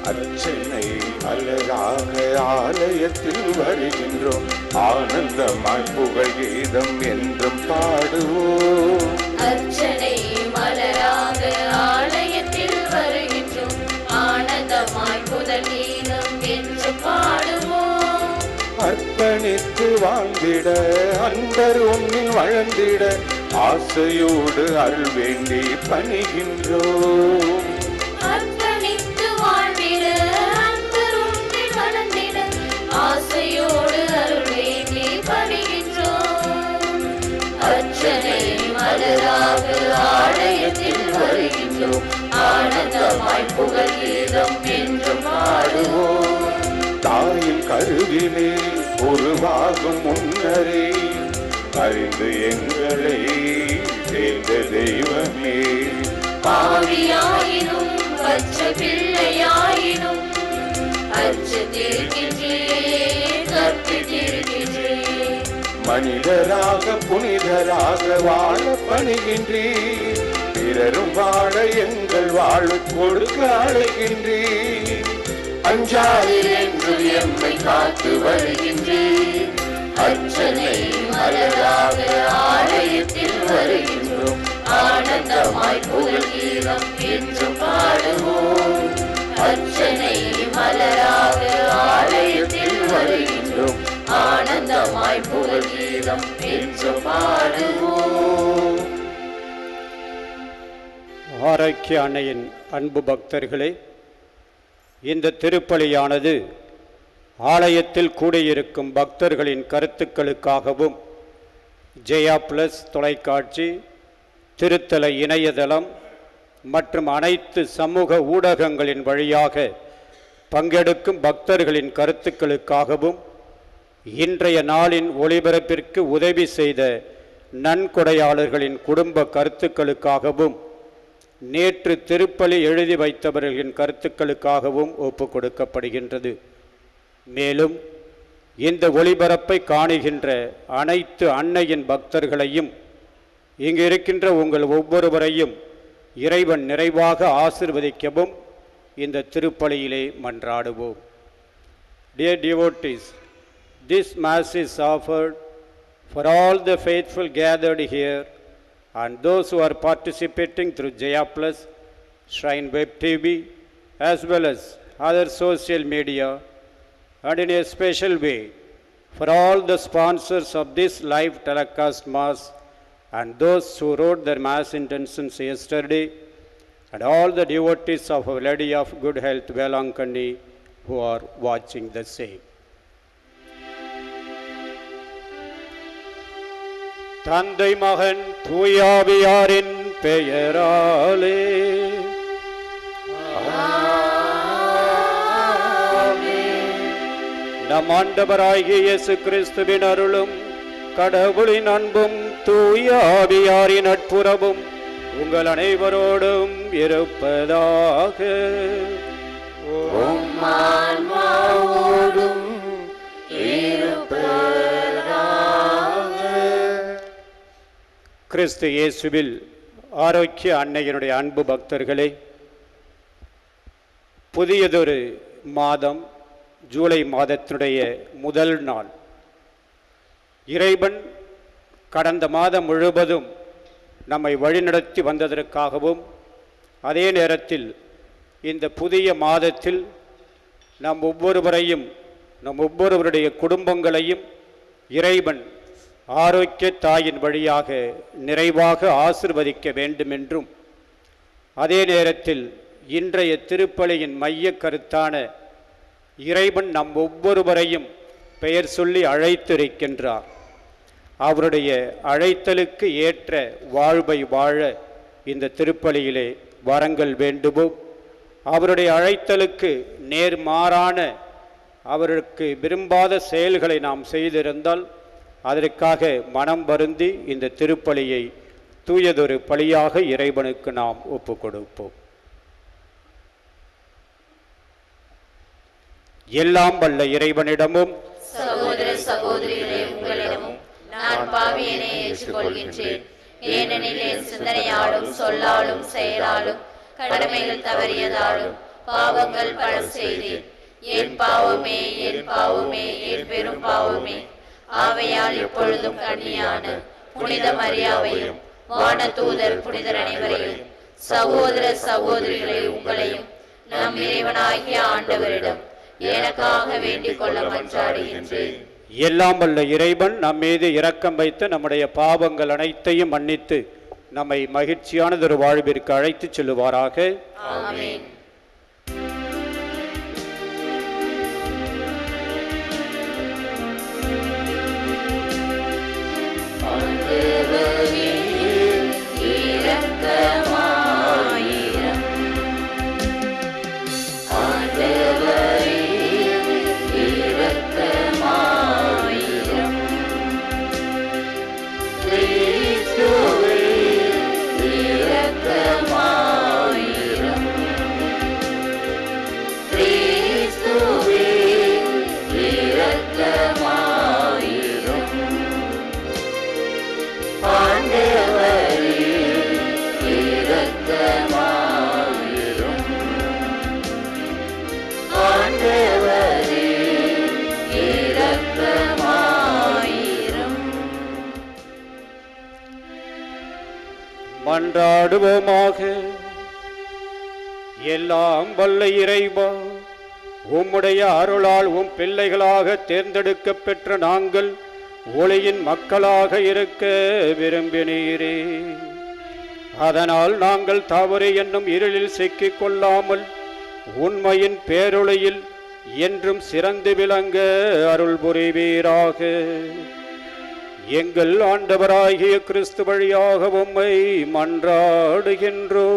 அர்ச்சனை மலராக ஆலயத்தில் வருகின்றோம், ஆனந்தமாய் புகழ் கீதம் என்றும் பாடுவோம். அர்ச்சனை மலராக ஆலயத்தில் வருகின்றோம், ஆனந்தமாய் புகழ் கீதம் என்று பாடுவோம். அர்ப்பணித்து வாழ்ந்திட அன்பர் உன்னில் வளர்ந்திட ஆசையோடு அருள் வேண்டி பணிகின்றோம். அர்ப்பணித்து வாழ்ந்திட அன்பர் உன்னில் வளர்ந்திட ஆசையோடு அருள் வேண்டி பணிகின்றோம். அர்ச்சனை மலராக ஆலயத்தில் வருகின்றோம், ஆனந்தமாய் புகழ் கீதம் என்று பாடுவோம். தாயின் கருவிலே உருவாகும் முன்னரே அறிந்து எங்களை சேர்ந்த தெய்வமே, பாவியாயினும் பச்சை பிள்ளையாயினும் அச்சத்திருக்கின்றே கற்பித்திருக்கின்றே. மனிதராக புனிதராக வாழ பணிகின்றே, பிறரும் வாழ எங்கள் வாழ கொடுக்க அழைக்கின்றே. அஞ்சாதீர் என்று எம்மை காத்து வருகின்றேன். அர்ச்சனை மலராக ஆலயத்தில் வருகின்றோம், ஆனந்தமாய் புகழ் கீதம் என்று பாடுவோம். அர்ச்சனை மலராக ஆலயத்தில் வருகின்றோம், ஆனந்தமாய் புகழ் கீதம் என்று பாடுவோம். ஆரோக்கிய அன்னையின் அன்பு பக்தர்களே, இந்த திருப்பலியானது ஆலயத்தில் கூடியிருக்கும் பக்தர்களின் கருத்துக்களுக்காகவும் ஜெயா பிளஸ் தொலைக்காட்சி, திருத்தல இணையதளம் மற்றும் அனைத்து சமூக ஊடகங்களின் வழியாக பங்கெடுக்கும் பக்தர்களின் கருத்துக்களுக்காகவும் இன்றைய நாளின் ஒளிபரப்பிற்கு உதவி செய்த நன்கொடையாளர்களின் குடும்ப கருத்துக்களுக்காகவும் நேற்று திருப்பலி எழுதி வைத்தவர்களின் கருத்துக்களுக்காகவும் ஒப்பு கொடுக்கப்படுகின்றது. மேலும் இந்த ஒளிபரப்பை காணுகின்ற அனைத்து அன்னையின் பக்தர்களையும் இங்கு இருக்கின்ற உங்கள் ஒவ்வொருவரையும் இறைவன் நிறைவாக ஆசீர்வதிக்கவும் இந்த திருப்பலியிலே மன்றாடுவோம். Dear devotees, this Mass is offered for all the faithful gathered here and those who are participating through Jaya Plus, Shrine Web TV, as well as other social media, and in a special way for all the sponsors of this live telecast Mass and those who wrote their Mass intentions yesterday, and all the devotees of Our Lady of Good Health, Velankani, who are watching the same. தந்தை மகன் தூயாவியாரின் பெயராலே நம் ஆண்டவராகிய இயேசு கிறிஸ்துவின் அருளும் கடவுளின் அன்பும் தூயாவியாரின் நட்புறவும் உங்கள் அனைவரோடும் இருப்பதாக. கிறிஸ்து இயேசுவில் ஆரோக்கிய அன்னையினுடைய அன்பு பக்தர்களே, புதியதொரு மாதம், ஜூலை மாதத்தினுடைய முதல் நாள். இறைவன் கடந்த மாதம் முழுவதும் நம்மை வழிநடத்தி வந்ததற்காகவும் அதே நேரத்தில் இந்த புதிய மாதத்தில் நம் ஒவ்வொருவரையும், நம் ஒவ்வொருவருடைய குடும்பங்களையும் இறைவன் ஆரோக்கிய தாயின் வழியாக நிறைவாக ஆசிர்வதிக்க வேண்டும் என்றும், அதே நேரத்தில் இன்றைய திருப்பலியின் மைய கருத்தான இறைவன் நம் ஒவ்வொருவரையும் பெயர் சொல்லி அழைத்திருக்கின்றார். அவருடைய அழைத்தலுக்கு ஏற்ற வாழ்வை வாழ இந்த திருப்பலியிலே வரங்கள் வேண்டுவோம். அவருடைய அழைத்தலுக்கு நேர்மாறான, அவருக்கு விரும்பாத செயல்களை நாம் செய்திருந்தால் அதற்காக மனம் வருந்தி இந்த திருப்பலியை தூயதொரு பலியாக இறைவனுக்கு நாம் ஒப்பு கொடுப்போம். எல்லாம் வல்ல இறைவனிடமும் சகோதர சகோதரிகளே, உங்களிடமும் நான் பாவியனை ஏற்றுக்கொள்கின்றேன். ஏனெனில் என் சிந்தனையாலும் சொல்லாலும் செயலாலும் கடமைகள் தவறியதாலும் பாவங்கள் பல செய்தேன். என் பாவமே, என் பாவமே, என் பெரும் பாவமே. ஆகையால் இப்பொழுதும் கன்னியான புனித மரியாவையும் வானதூதர் புனிதர் அனைவரையும் சகோதர சகோதரிகளை உங்களையும் நம் இறைவனாகிய ஆண்டவரிடம் எனக்காக வேண்டிக் கொள்ள மன்றாடுகின்றேன். எல்லாம் வல்ல இறைவன் நம் மீது இரக்கம் வைத்து நம்முடைய பாவங்கள் அனைத்தையும் மன்னித்து நம்மை மகிழ்ச்சியானதொரு வாழ்விற்கு அழைத்துச் செல்லுவாராக. ஆமென். மன்றாடுவோமாக. எல்லாம் வல்ல இறைவா, உம்முடைய அருளால் உம் பிள்ளைகளாக தேர்ந்தெடுக்க பெற்ற நாங்கள் ஒளியின் மக்களாக இருக்க விரும்பினீரே. அதனால் நாங்கள் தவறு என்னும் இருளில் சிக்கிக் கொள்ளாமல் உண்மையின் பேரொளியில் என்றும் சிறந்து விளங்க அருள் புரிவீராக. எங்கள் ஆண்டவராகிய கிறிஸ்து வழியாக உம்மை மன்றாடுகின்றோம்.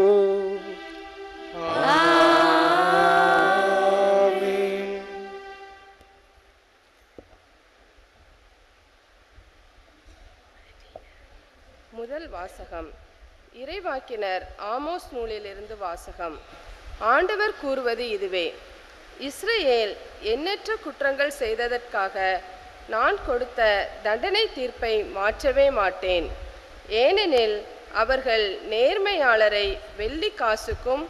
முதல் வாசகம். இறைவாக்கினர் ஆமோஸ் நூலிலிருந்து வாசகம். ஆண்டவர் கூறுவது இதுவே: இஸ்ரவேல் எண்ணற்ற குற்றங்கள் செய்ததற்காக நான் கொடுத்த தண்டனை தீர்ப்பை மாற்றவே மாட்டேன். ஏனெனில் அவர்கள் நேர்மையாளரை வெள்ளி காசுக்கும்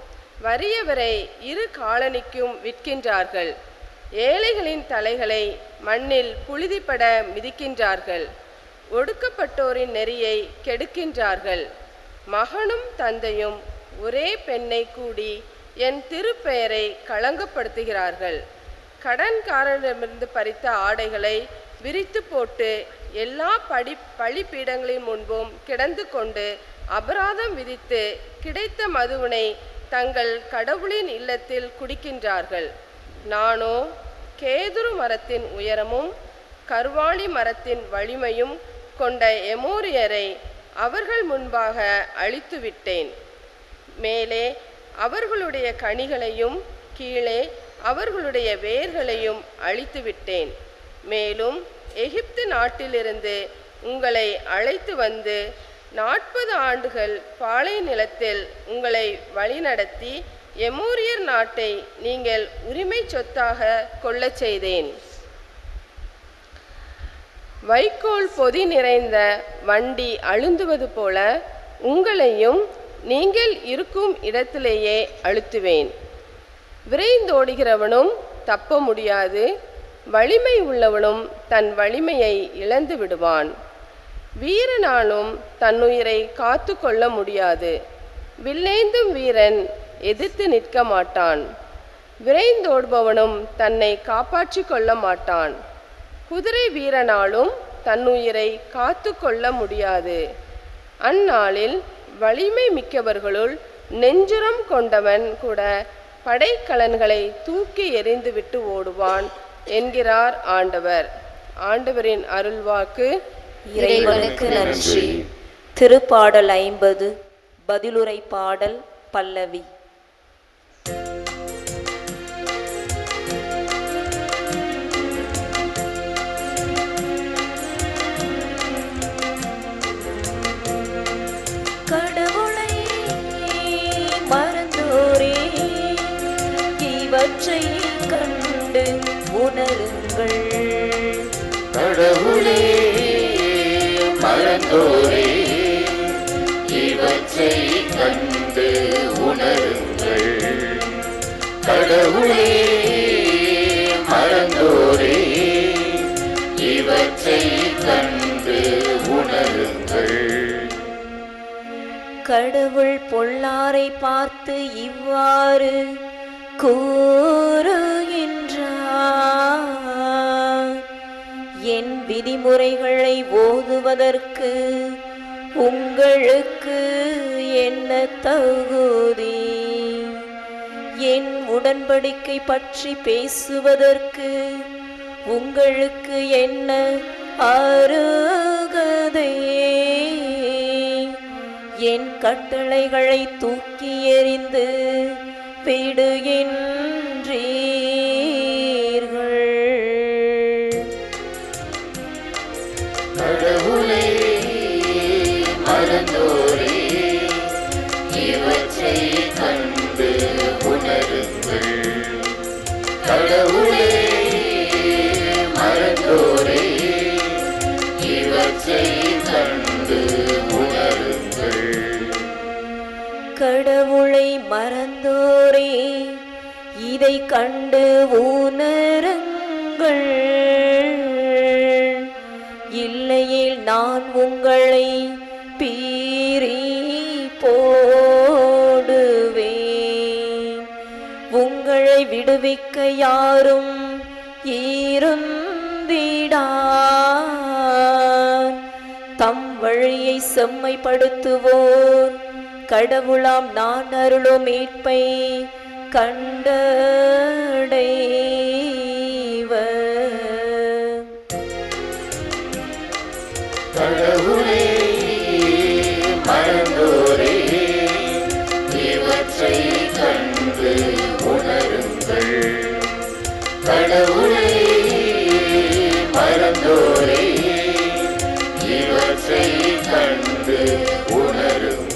வறியவரை இரு காலணிக்கும் விற்கின்றார்கள். ஏழைகளின் தலைகளை மண்ணில் புழுதிப்பட மிதிக்கின்றார்கள். ஒடுக்கப்பட்டோரின் நெறியை கெடுக்கின்றார்கள். மகனும் தந்தையும் ஒரே பெண்ணை கூடி என் திருப்பெயரை களங்கப்படுத்துகிறார்கள். கடன்காரனிடமிருந்து பறித்த ஆடைகளை விரித்து போட்டு எல்லா பலிபீடங்களின் முன்பும் கிடந்து கொண்டு அபராதம் விதித்து கிடைத்த மதுவினை தங்கள் கடவுளின் இல்லத்தில் குடிக்கின்றார்கள். நானோ கேதுரு மரத்தின் உயரமும் கர்வாலி மரத்தின் வலிமையும் கொண்ட எமோரியரை அவர்கள் முன்பாக அழித்துவிட்டேன். மேலே அவர்களுடைய கனிகளையும் கீழே அவர்களுடைய வேர்களையும் அழித்துவிட்டேன். மேலும் எகிப்து நாட்டிலிருந்து உங்களை அழைத்து வந்து 40 ஆண்டுகள் பாலை நிலத்தில் உங்களை வழிநடத்தி எமோரியர் நாட்டை நீங்கள் உரிமை சொத்தாக கொள்ளச் செய்தேன். வைக்கோல் பொதி நிறைந்த வண்டி அழுந்துவது போல உங்களையும் நீங்கள் இருக்கும் இடத்திலேயே அழுத்துவேன். விரைந்தோடுகிறவனும் தப்ப முடியாது, வலிமை உள்ளவனும் தன் வலிமையை இழந்து விடுவான். வீரனாலும் தன்னுயிரை காத்து கொள்ள முடியாது. வில்லேந்தும் வீரன் எதிர்த்து நிற்க மாட்டான். விரைந்தோடுபவனும் தன்னை காப்பாற்றி கொள்ள மாட்டான். குதிரை வீரனாலும் தன்னுயிரை காத்து கொள்ள முடியாது. அந்நாளில் வலிமை மிக்கவர்களுள் நெஞ்சுரம் கொண்டவன் கூட படைக்கலன்களை தூக்கி எறிந்துவிட்டு ஓடுவான் என்கிறார் ஆண்டவர். ஆண்டவரின் அருள்வாக்கு. இறைவனுக்கு நன்றி. திருப்பாடல் 50 பதிலுரை பாடல் பல்லவி. கடவுளை மறந்தோரே, இவற்றை கண்டு உணருங்கள். கடவுளே மறந்தோரே, இவற்றை கண்டு உணருங்கள். கடவுளே மறந்தோரே இவற்றை கண்டு உணருங்கள். கடவுள் பொல்லாரை பார்த்து இவ்வாறு கூறுகின்றார், என் விதிமுறைகளை ஓதுவதற்கு உங்களுக்கு என்ன தகுதி? என் உடன்படிக்கை பற்றி பேசுவதற்கு உங்களுக்கு என்ன அருகதை? என் கட்டளைகளை தூக்கி எறிந்து விடுகின்றீர்கள். கடவுளே மறந்தோரே இவற்றை கண்டு உணருங்கள். கடவுளே மறந்தோரே இவற்றை கண்டு உணருங்கள். கடவுளை மறந்தோரே இதை கண்டு உணருங்கள், இல்லையேல் நான் உங்களை பீறி போடுவேன். உங்களை விடுவிக்க யாரும் இருந்திடார். தம் வழியை செம்மைப்படுத்துவோர் கடவுளாம் நான் அருளும் மீட்பை கண்டடைவர். கடவுளே மறந்தோரே இவற்றை கண்டு உணருங்கள். கடவுளே மறந்தோரே இவற்றை கண்டு உணருங்கள்.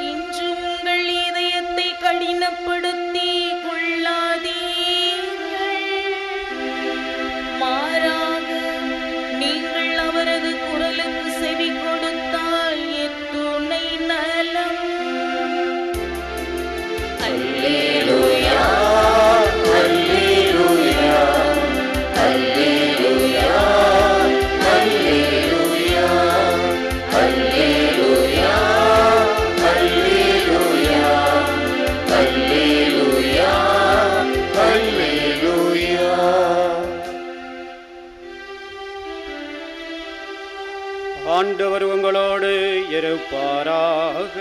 இன்று உங்கள் இதயத்தை கடினப்படுத்தி கொள்ளாதீர்கள், மாறாக நீங்கள் அவரது குரலுக்கு செவி கொடுத்தால் எத்துணை நலம். அல்லேலூயா அல்லேலூயா அல்லேலூயா அல்லேலூயா அல்லேலூயா அல்லேலூயா அல்லேலூயா அல்லேலூயா. ஆண்டவர் உங்களோடு இருப்பாராக.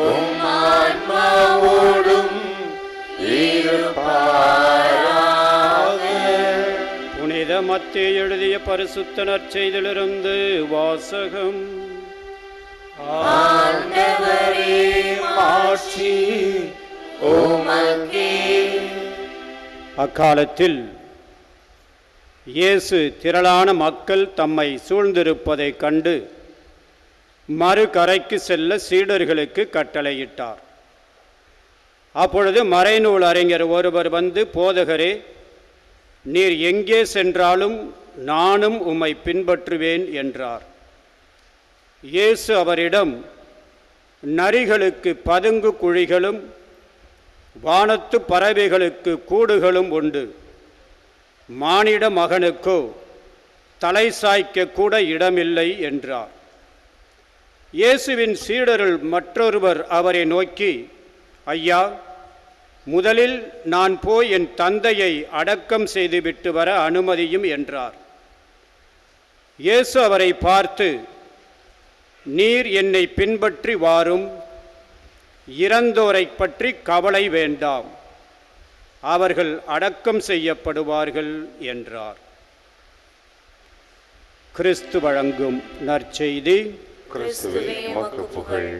உம் ஆன்மாவோடும் இருப்பாராக. புனித மத்தேயு எழுதிய பரிசுத்த நற்செய்தியிலிருந்து வாசகம். ஆண்டவரே மாட்சி உமக்கே. அக்காலத்தில் இயேசு திரளான மக்கள் தம்மை சூழ்ந்திருப்பதைக் கண்டு மறுகரைக்கு செல்ல சீடர்களுக்கு கட்டளையிட்டார். அப்பொழுது மறைநூல் அறிஞர் ஒருவர் வந்து, போதகரே, நீர் எங்கே சென்றாலும் நானும் உம்மை பின்பற்றுவேன் என்றார். இயேசு அவரிடம், நரிகளுக்கு பதுங்கு குழிகளும் வானத்து பறவைகளுக்கு கூடுகளும் உண்டு, மானிட மகனுக்கோ தலை சாய்க்க கூட இடமில்லை என்றார். இயேசுவின் சீடருள் மற்றொருவர் அவரை நோக்கி, ஐயா, முதலில் நான் போய் என் தந்தையை அடக்கம் செய்துவிட்டு வர அனுமதியும் என்றார். இயேசு அவரை பார்த்து, நீர் என்னை பின்பற்றி வாரும், இறந்தோரை பற்றி கவலை வேண்டாம், அவர்கள் அடக்கம் செய்யப்படுவார்கள் என்றார். கிறிஸ்து வழங்கும் நற்செய்தி. கிறிஸ்துவே உமக்கு புகழ்.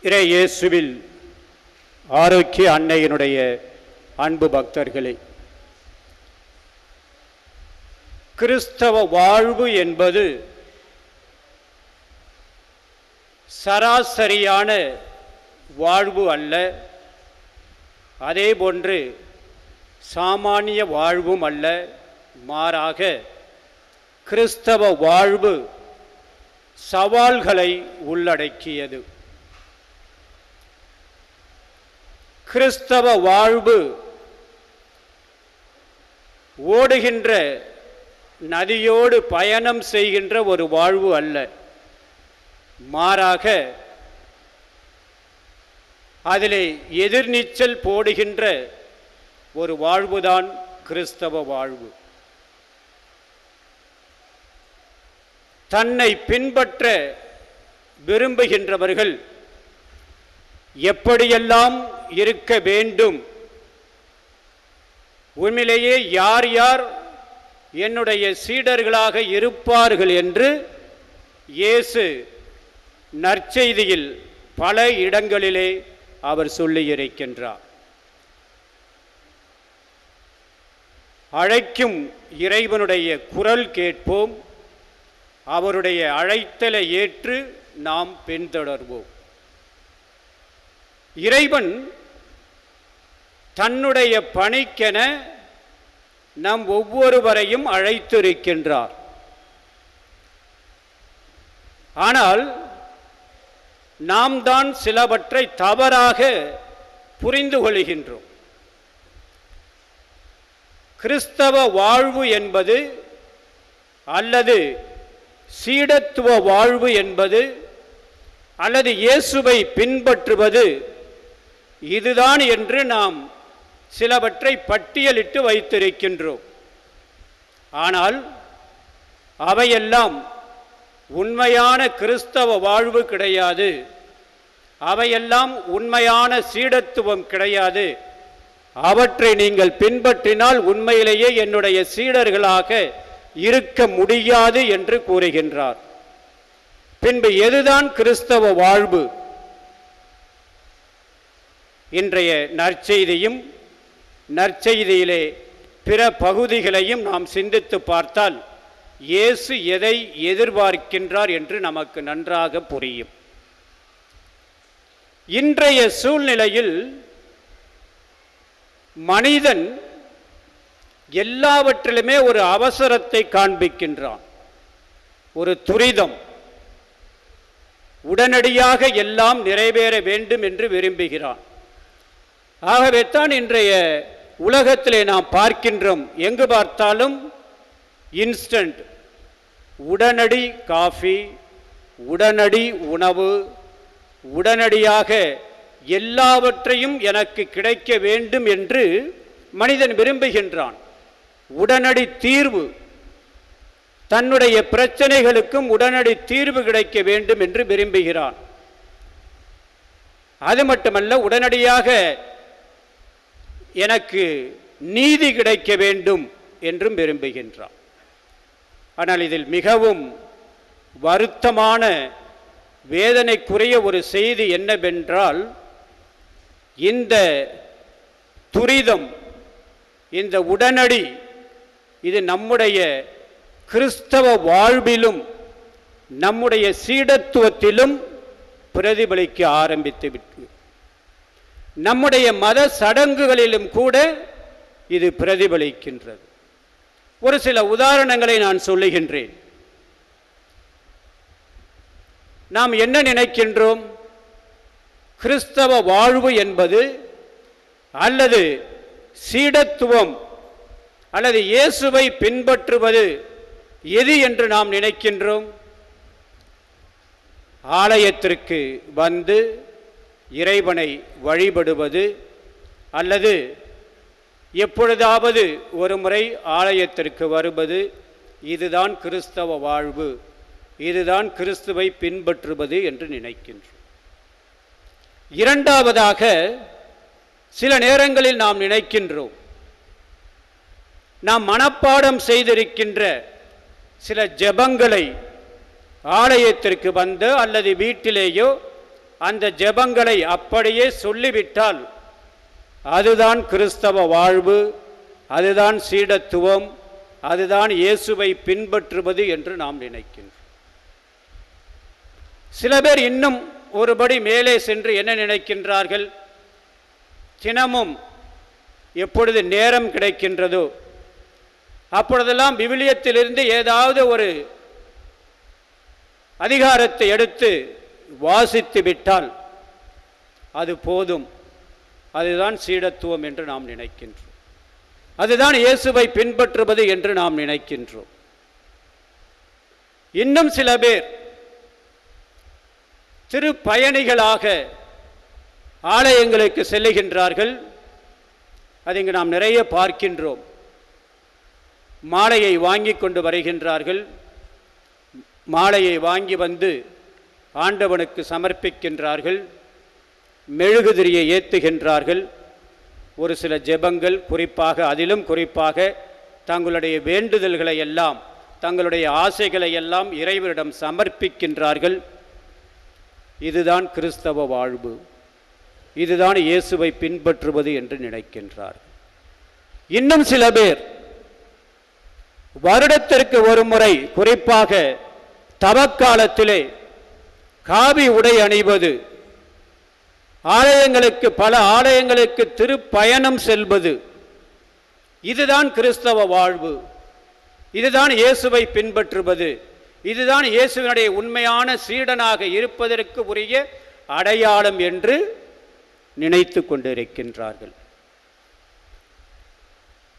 இறை இயேசுவில் ஆரோக்கிய அன்னையினுடைய அன்பு பக்தர்களே, கிறிஸ்தவ வாழ்வு என்பது சராசரியான வாழ்வு அல்ல, அதேபோன்று சாமானிய வாழ்வும் அல்ல. மாறாக கிறிஸ்தவ வாழ்வு சவால்களை உள்ளடக்கியது. கிறிஸ்தவ வாழ்வு ஓடுகின்ற நதியோடு பயணம் செய்கின்ற ஒரு வாழ்வு அல்ல. மாறாக அதிலே எதிர்நீச்சல் போடுகின்ற ஒரு வாழ்வுதான் கிறிஸ்தவ வாழ்வு. தன்னை பின்பற்ற விரும்புகின்றவர்கள் எப்படியெல்லாம் இருக்க வேண்டும், உண்மையிலேயே யார் யார் என்னுடைய சீடர்களாக இருப்பார்கள் என்று இயேசு நற்செய்தியில் பல இடங்களிலே அவர் சொல்லியிருக்கின்றார். அழைக்கும் இறைவனுடைய குரல் கேட்போம், அவருடைய அழைத்தலை ஏற்று நாம் பின்தொடர்வோம். இறைவன் தன்னுடைய பணிக்கென நம் ஒவ்வொருவரையும் அழைத்திருக்கின்றார். ஆனால் நாம் தான் சிலவற்றை தவறாக புரிந்து கொள்கின்றோம். கிறிஸ்தவ வாழ்வு என்பது அல்லது சீடத்துவ வாழ்வு என்பது அல்லது இயேசுவை பின்பற்றுவது இதுதான் என்று நாம் சிலவற்றை பட்டியலிட்டு வைத்திருக்கின்றோம். ஆனால் அவையெல்லாம் உண்மையான கிறிஸ்தவ வாழ்வு கிடையாது. அவையெல்லாம் உண்மையான சீடத்துவம் கிடையாது. அவற்றை நீங்கள் பின்பற்றினால் உண்மையிலேயே என்னுடைய சீடர்களாக இருக்க முடியாது என்று கூறுகின்றார். பின்பு எதுதான் கிறிஸ்தவ வாழ்வு? இன்றைய நற்செய்தியும் நற்செய்தியிலே பிற பகுதிகளையும் நாம் சிந்தித்து பார்த்தால் இயேசு எதை எதிர்பார்க்கின்றார் என்று நமக்கு நன்றாக புரியும். இன்றைய சூழ்நிலையில் மனிதன் எல்லாவற்றிலுமே ஒரு அவசரத்தை காண்பிக்கின்றான், ஒரு துரிதம். உடனடியாக எல்லாம் நிறைவேற வேண்டும் என்று விரும்புகிறான். ஆகவே தான் இன்றைய உலகத்திலே நாம் பார்க்கின்றோம், எங்கு பார்த்தாலும் இன்ஸ்டன்ட், உடனடி காஃபி, உடனடி உணவு, உடனடியாக எல்லாவற்றையும் எனக்கு கிடைக்க வேண்டும் என்று மனிதன் விரும்புகின்றான். உடனடி தீர்வு, தன்னுடைய பிரச்சனைகளுக்கும் உடனடி தீர்வு கிடைக்க வேண்டும் என்று விரும்புகிறான். அது மட்டுமல்ல, உடனடியாக எனக்கு நீதி கிடைக்க வேண்டும் என்றும் விரும்புகின்றான். ஆனால் இதில் மிகவும் வருத்தமான வேதனைக்குரிய ஒரு செய்தி என்னவென்றால், இந்த துரிதம், இந்த உடனடி, இது நம்முடைய கிறிஸ்தவ வாழ்விலும் நம்முடைய சீடத்துவத்திலும் பிரதிபலிக்க ஆரம்பித்துவிட்டு, நம்முடைய மத சடங்குகளிலும் கூட இது பிரதிபலிக்கின்றது. ஒரு சில உதாரணங்களை நான் சொல்லுகின்றேன். நாம் என்ன நினைக்கின்றோம்? கிறிஸ்தவ வாழ்வு என்பது அல்லது சீடத்துவம் அல்லது இயேசுவை பின்பற்றுவது எது என்று நாம் நினைக்கின்றோம்? ஆலயத்திற்கு வந்து இறைவனை வழிபடுவது அல்லது எப்பொழுதாவது ஒரு முறை ஆலயத்திற்கு வருவது, இதுதான் கிறிஸ்தவ வாழ்வு, இதுதான் கிறிஸ்துவை பின்பற்றுவது என்று நினைக்கின்றோம். இரண்டாவதாக, சில நேரங்களில் நாம் நினைக்கின்றோம், நாம் மனப்பாடம் செய்திருக்கின்ற சில ஜெபங்களை ஆலயத்திற்கு வந்து அல்லது வீட்டிலேயோ அந்த ஜெபங்களை அப்படியே சொல்லிவிட்டால் அதுதான் கிறிஸ்தவ வாழ்வு, அதுதான் சீடத்துவம், அதுதான் இயேசுவை பின்பற்றுவது என்று நாம் நினைக்கின்றோம். சில பேர் இன்னும் ஒருபடி மேலே சென்று என்ன நினைக்கின்றார்கள்? தினமும் எப்பொழுது நேரம் கிடைக்கின்றதோ அப்பொழுதெல்லாம் விவிலியத்திலிருந்து ஏதாவது ஒரு அதிகாரத்தை எடுத்து வாசித்து விட்டால் அது போதும், அதுதான் சீடத்துவம் என்று நாம் நினைக்கின்றோம், அதுதான் இயேசுவை பின்பற்றுவது என்று நாம் நினைக்கின்றோம். இன்னும் சில பேர் திருப்பயணிகளாக ஆலயங்களுக்கு செல்லுகின்றார்கள். அது இங்கு நாம் நிறைய பார்க்கின்றோம். மாலையை வாங்கி கொண்டு வருகின்றார்கள். மாலையை வாங்கி வந்து ஆண்டவனுக்கு சமர்ப்பிக்கின்றார்கள். மெழுகுதிரியை ஏற்றுகின்றார்கள். ஒரு சில ஜெபங்கள், குறிப்பாக அதிலும் குறிப்பாக தங்களுடைய வேண்டுதல்களை எல்லாம், தங்களுடைய ஆசைகளை எல்லாம் இறைவனிடம் சமர்ப்பிக்கின்றார்கள். இதுதான் கிறிஸ்தவ வாழ்வு, இதுதான் இயேசுவை பின்பற்றுவது என்று நினைக்கின்றார்கள். இன்னும் சில பேர் வருடத்திற்கு ஒரு முறை, குறிப்பாக தவக்காலத்திலே காவி உடை அணிவது, ஆலயங்களுக்கு, பல ஆலயங்களுக்கு திருப்பயணம் செல்வது, இதுதான் கிறிஸ்தவ வாழ்வு, இதுதான் இயேசுவை பின்பற்றுவது, இதுதான் இயேசுவினுடைய உண்மையான சீடனாக இருப்பதற்கு உரிய அடையாளம் என்று நினைத்து கொண்டிருக்கின்றார்கள்.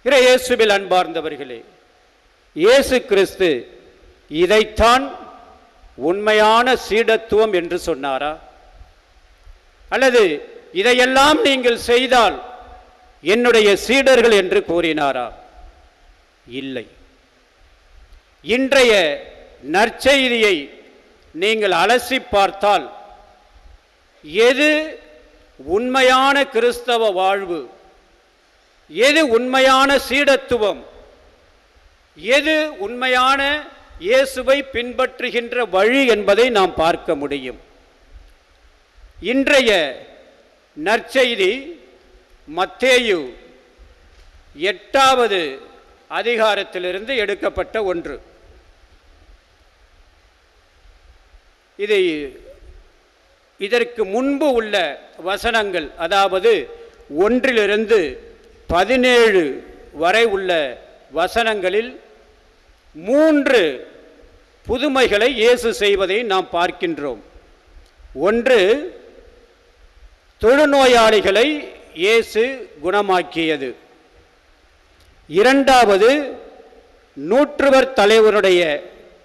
இயேசுவில் அன்பார்ந்தவர்களே, இயேசு கிறிஸ்து இதைத்தான் உண்மையான சீடத்துவம் என்று சொன்னாரா? அல்லது இதையெல்லாம் நீங்கள் செய்தால் என்னுடைய சீடர்கள் என்று கூறினாரா? இல்லை. இன்றைய நற்செய்தியை நீங்கள் அலசி பார்த்தால் எது உண்மையான கிறிஸ்தவ வாழ்வு, எது உண்மையான சீடத்துவம், எது உண்மையான இயேசுவை பின்பற்றுகின்ற வழி என்பதை நாம் பார்க்க முடியும். இன்றைய நற்செய்தி மத்தேயு 8வது அதிகாரத்திலிருந்து எடுக்கப்பட்ட ஒன்று. இதற்கு முன்பு உள்ள வசனங்கள், அதாவது 1 to 17 வரை உள்ள வசனங்களில் 3 புதுமைகளை இயேசு செய்வதை நாம் பார்க்கின்றோம். ஒன்று, தொழுநோயாளிகளை இயேசு குணமாக்கியது. இரண்டாவது, நூற்றுவர் தலைவருடைய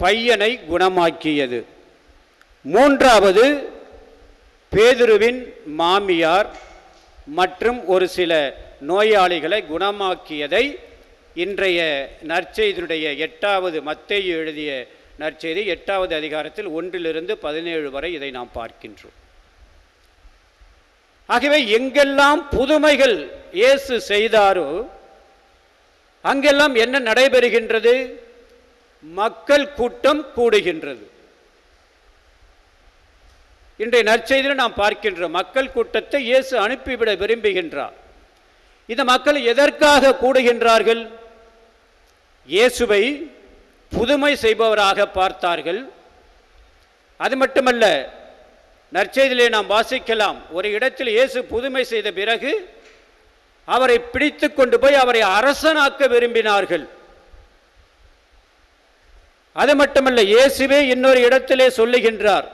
பையனை குணமாக்கியது. மூன்றாவது, பேதுருவின் மாமியார் மற்றும் ஒரு சில நோயாளிகளை குணமாக்கியதை இன்றைய நற்செய்தியுடைய 8வது, மத்தேயு எழுதிய நற்செய்தி 8வது அதிகாரத்தில் 1 to 17 வரை இதை நாம் பார்க்கின்றோம். ஆகவே எங்கெல்லாம் புதுமைகள் இயேசு செய்தாரோ அங்கெல்லாம் என்ன நடைபெறுகின்றது? மக்கள் கூட்டம் கூடுகின்றது. இன்றைய நற்செய்தியில் நாம் பார்க்கின்றோம், மக்கள் கூட்டத்தை இயேசு அனுப்பிவிட விரும்புகின்றார். இந்த மக்கள் எதற்காக கூடுகின்றார்கள்? இயேசுவை புதுமை செய்பவராக பார்த்தார்கள். அது மட்டுமல்ல, நற்செய்தியிலே நாம் வாசிக்கலாம், ஒரு இடத்தில் இயேசு புதுமை செய்த பிறகு அவரை பிடித்து கொண்டு போய் அவரை அரசனாக்க விரும்பினார்கள். அது மட்டுமல்ல, இயேசுவே இன்னொரு இடத்திலே சொல்லுகின்றார்,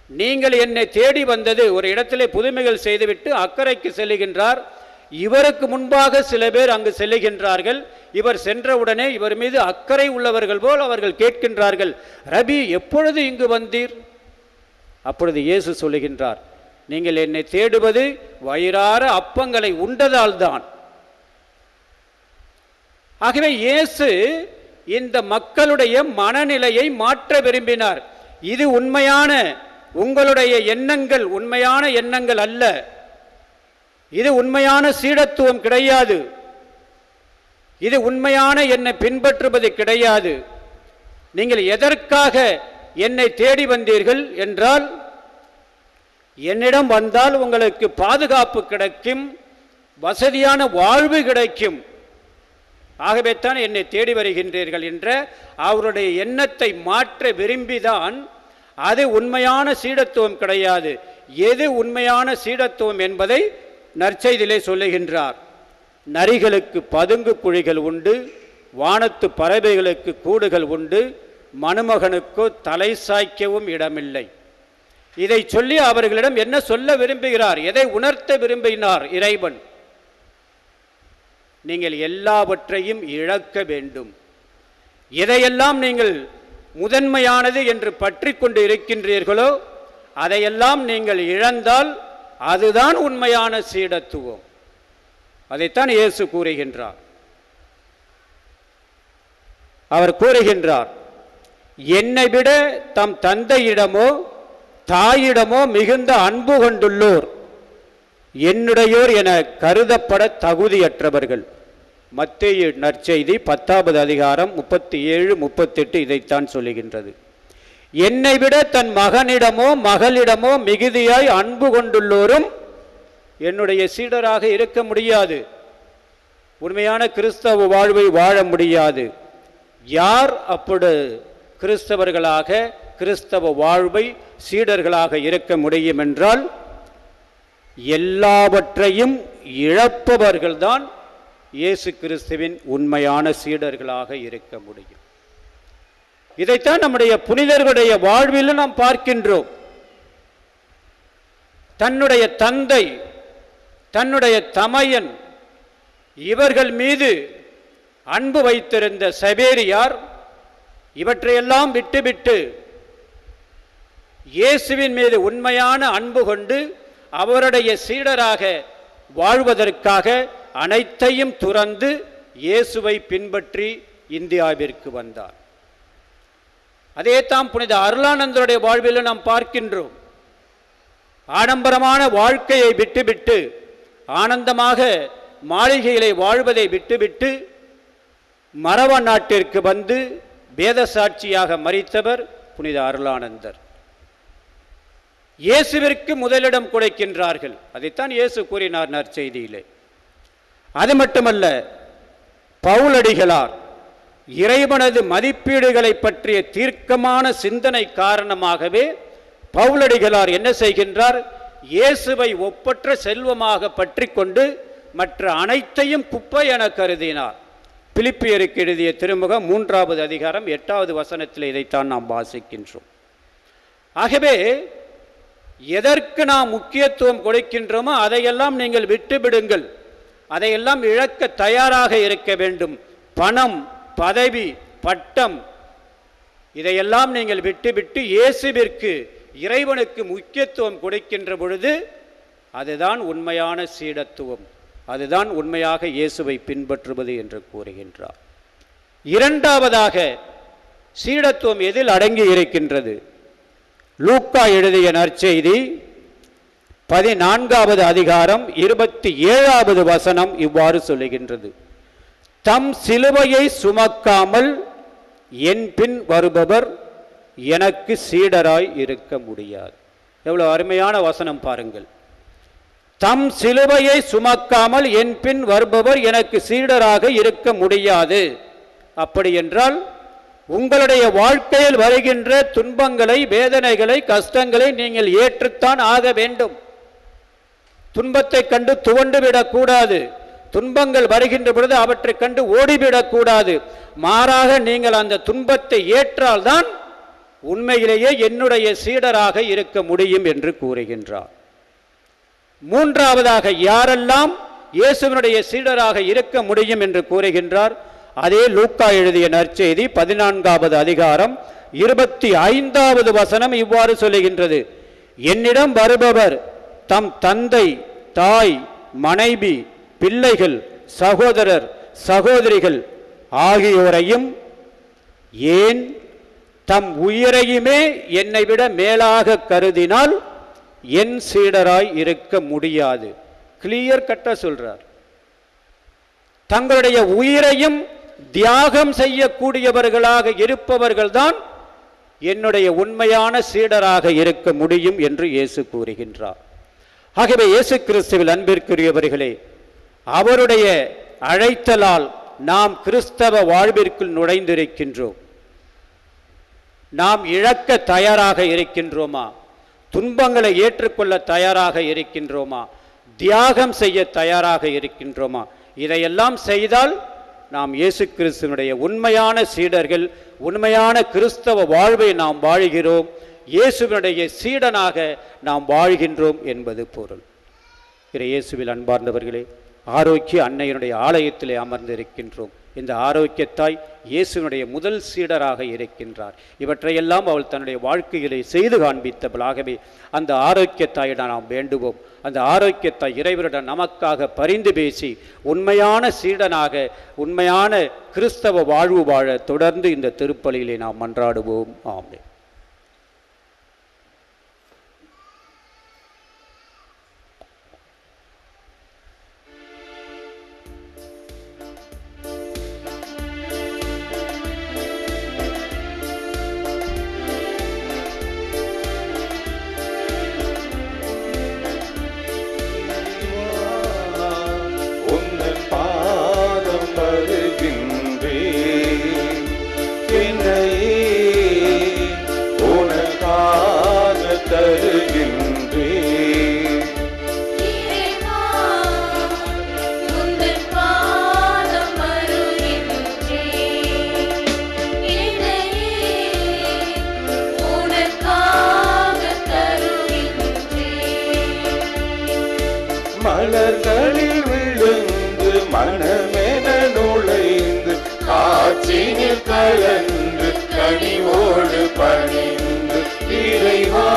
நீங்கள் என்னை தேடி வந்தது, ஒரு இடத்திலே புதுமைகள் செய்துவிட்டு அக்கறைக்கு செல்லுகின்றார். இவருக்கு முன்பாக சில பேர் அங்கு செல்லுகின்றார்கள். இவர் சென்றவுடனே இவர் மீது அக்கறை உள்ளவர்கள் போல் அவர்கள் கேட்கின்றார்கள், ரபி, எப்பொழுது இங்கு வந்தீர்? அப்பொழுது இயேசு சொல்லுகின்றார், நீங்கள் என்னை தேடுவது வயிறார அப்பங்களை உண்டதால் தான். ஆகவே இயேசு இந்த மக்களுடைய மனநிலையை மாற்ற விரும்பினார். இது உண்மையான உங்களுடைய எண்ணங்கள் உண்மையான எண்ணங்கள் அல்ல. இது உண்மையான சீடத்துவம் கிடையாது. இது உண்மையான என்னை பின்பற்றுவது கிடையாது. நீங்கள் எதற்காக என்னை தேடி வந்தீர்கள் என்றால், என்னிடம் வந்தால் உங்களுக்கு பாதுகாப்பு கிடைக்கும், வசதியான வாழ்வு கிடைக்கும், ஆகவே தான் என்னை தேடி வருகின்றீர்கள் என்ற அவருடைய எண்ணத்தை மாற்ற விரும்பிதான். அது உண்மையான சீடத்துவம் கிடையாது. எது உண்மையான சீடத்துவம் என்பதை நற்செய்தியிலே சொல்லுகின்றார். நரிகளுக்கு பதுங்கு குழிகள் உண்டு, வானத்து பறவைகளுக்கு கூடுகள் உண்டு, மணமகனுக்கோ தலை சாய்க்கவும் இடமில்லை. இதை சொல்லி அவர்களிடம் என்ன சொல்ல விரும்புகிறார்? எதை உணர்த்த விரும்பினார் இறைவன்? நீங்கள் எல்லாவற்றையும் இழக்க வேண்டும். எதையெல்லாம் நீங்கள் முதன்மையானது என்று பற்றி கொண்டு இருக்கின்றீர்களோ அதையெல்லாம் நீங்கள் இழந்தால் அதுதான் உண்மையான சீடத்துவம். அதைத்தான் இயேசு கூறுகின்றார். அவர் கூறுகின்றார், என்னை விட தம் தந்தையிடமோ தாயிடமோ மிகுந்த அன்பு கொண்டுள்ளோர் என்னுடையோர் என கருதப்பட தகுதியற்றவர்கள். மத்தேயு நற்செய்தி 10வது அதிகாரம் 37, 38 இதைத்தான் சொல்லுகின்றது. என்னை விட தன் மகனிடமோ மகளிடமோ மிகுதியாய் அன்பு கொண்டுள்ளோரும் என்னுடைய சீடராக இருக்க முடியாது. உண்மையான கிறிஸ்தவ வாழ்வை வாழ முடியாது. யார் அப்படி கிறிஸ்தவர்களாக கிறிஸ்தவ வாழ்வை சீடர்களாக இருக்க முடியும் என்றால், எல்லாவற்றையும் இழப்பவர்கள்தான் இயேசு கிறிஸ்துவின் உண்மையான சீடர்களாக இருக்க முடியும். இதைத்தான் நம்முடைய புனிதர்களுடைய வாழ்வில் நாம் பார்க்கின்றோம். தன்னுடைய தந்தை, தன்னுடைய தமையன் இவர்கள் மீது அன்பு வைத்திருந்த சவேரியார் இவற்றையெல்லாம் விட்டுவிட்டு இயேசுவின் மீது உண்மையான அன்பு கொண்டு அவருடைய சீடராக வாழ்வதற்காக அனைத்தையும் துறந்து இயேசுவை பின்பற்றி இந்தியாவிற்கு வந்தார். அதே தான் புனித அருளானந்தருடைய வாழ்வில் நாம் பார்க்கின்றோம். ஆடம்பரமான வாழ்க்கையை விட்டுவிட்டு ஆனந்தமாக மாளிகையிலே வாழ்வதை விட்டுவிட்டு மரவ நாட்டிற்கு வந்து வேத சாட்சியாக மரித்தவர் புனித அருளானந்தர். இயேசுவிற்கு முதலிடம் கொடுக்கின்றார்கள். அதைத்தான் இயேசு கூறினார் நற்செய்தியிலே. அது மட்டுமல்ல, பவுலடிகளார் இறைவனது மதிப்பீடுகளை பற்றிய தீர்க்கமான சிந்தனை காரணமாகவே பவுலடிகளார் என்ன செய்கின்றார்? இயேசுவை ஒப்பற்ற செல்வமாக பற்றி கொண்டு மற்ற அனைத்தையும் குப்பை என கருதினார். பிலிப்பியருக்கு எழுதிய திருமுகம் 3வது அதிகாரம் 8வது வசனத்தில் இதைத்தான் நாம் வாசிக்கின்றோம். ஆகவே எதற்கு நாம் முக்கியத்துவம் கொடுக்கின்றோமோ அதையெல்லாம் நீங்கள் விட்டுவிடுங்கள். அதையெல்லாம் இழக்க தயாராக இருக்க வேண்டும். பணம், பதவி, பட்டம் இதையெல்லாம் நீங்கள் விட்டுவிட்டு இயேசுவிற்கு, இறைவனுக்கு முக்கியத்துவம் கொடுக்கின்ற பொழுது அதுதான் உண்மையான சீடத்துவம். அதுதான் உண்மையாக இயேசுவை பின்பற்றுவது என்று கூறுகின்றார். இரண்டாவதாக சீடத்துவம் எதில் அடங்கி இருக்கின்றது? லூக்கா எழுதிய நற்செய்தி 14வது அதிகாரம் 27வது வசனம் இவ்வாறு சொல்லுகின்றது, தம் சிலுவையை சுமக்காமல் என் பின் வருபவர் எனக்கு சீடராய் இருக்க முடியாது. எவ்வளவு அருமையான வசனம் பாருங்கள். தம் சிலுவையை சுமக்காமல் என் பின் வருபவர் எனக்கு சீடராக இருக்க முடியாது. அப்படி என்றால் உங்களுடைய வாழ்க்கையில் வருகின்ற துன்பங்களை, வேதனைகளை, கஷ்டங்களை நீங்கள் ஏற்றுத்தான் ஆக வேண்டும். துன்பத்தை கண்டு துவண்டு விடக்கூடாது. துன்பங்கள் வருகின்ற பொழுது அவற்றை கண்டு ஓடிவிடக்கூடாது. மாறாக நீங்கள் அந்த துன்பத்தை ஏற்றால்தான் உண்மையிலேயே என்னுடைய சீடராக இருக்க முடியும் என்று கூறுகின்றார். மூன்றாவதாக யாரெல்லாம் இயேசுவினுடைய சீடராக இருக்க முடியும் என்று கூறுகின்றார்? அதே லூக்கா எழுதிய நற்செய்தி 14வது அதிகாரம் 25வது வசனம் இவ்வாறு சொல்லுகின்றது, என்னிடம் வருபவர் தம் தந்தை, தாய், மனைவி, பிள்ளைகள், சகோதரர், சகோதரிகள் ஆகியோரையும், ஏன் தம் உயிரையுமே என்னை விட மேலாக கருதினால் என் சீடராய் இருக்க முடியாது. கிளியர் கட்டா சொல்றார். தங்களுடைய உயிரையும் தியாகம் செய்யக்கூடியவர்களாக இருப்பவர்கள்தான் என்னுடைய உண்மையான சீடராக இருக்க முடியும் என்று இயேசு கூறுகின்றார். ஆகவே இயேசு கிறிஸ்துவில் அன்பிற்குரியவர்களே, அவருடைய அழைத்தலால் நாம் கிறிஸ்தவ வாழ்விற்குள் நுழைந்திருக்கின்றோம். நாம் இழக்க தயாராக இருக்கின்றோமா? துன்பங்களை ஏற்றுக்கொள்ள தயாராக இருக்கின்றோமா? தியாகம் செய்ய தயாராக இருக்கின்றோமா? இதையெல்லாம் செய்தால் நாம் இயேசு கிறிஸ்துவினுடைய உண்மையான சீடர்கள், உண்மையான கிறிஸ்தவ வாழ்வை நாம் வாழ்கிறோம், இயேசுவினுடைய சீடனாக நாம் வாழ்கின்றோம் என்பது பொருள். இயேசுவில் அன்பார்ந்தவர்களே, ஆரோக்கிய அன்னையினுடைய ஆலயத்திலே அமர்ந்திருக்கின்றோம். இந்த ஆரோக்கியத்தாய் இயேசுவினுடைய முதல் சீடராக இருக்கின்றார். இவற்றையெல்லாம் அவள் தன்னுடைய வாழ்க்கையிலே செய்து காண்பித்தவளாகவே அந்த ஆரோக்கியத்தாயிடம் நாம் வேண்டுவோம். அந்த ஆரோக்கியத்தாய் இறைவரிடம் நமக்காக பரிந்து பேசி உண்மையான சீடனாக, உண்மையான கிறிஸ்தவ வாழ்வு வாழ தொடர்ந்து இந்த திருப்பலியிலே நாம் மன்றாடுவோம். ஆமென். மலர்களில் விழுந்து மனமென நுழைந்து காற்றினில் கலந்து கனிவோடு பணிந்து இறைவா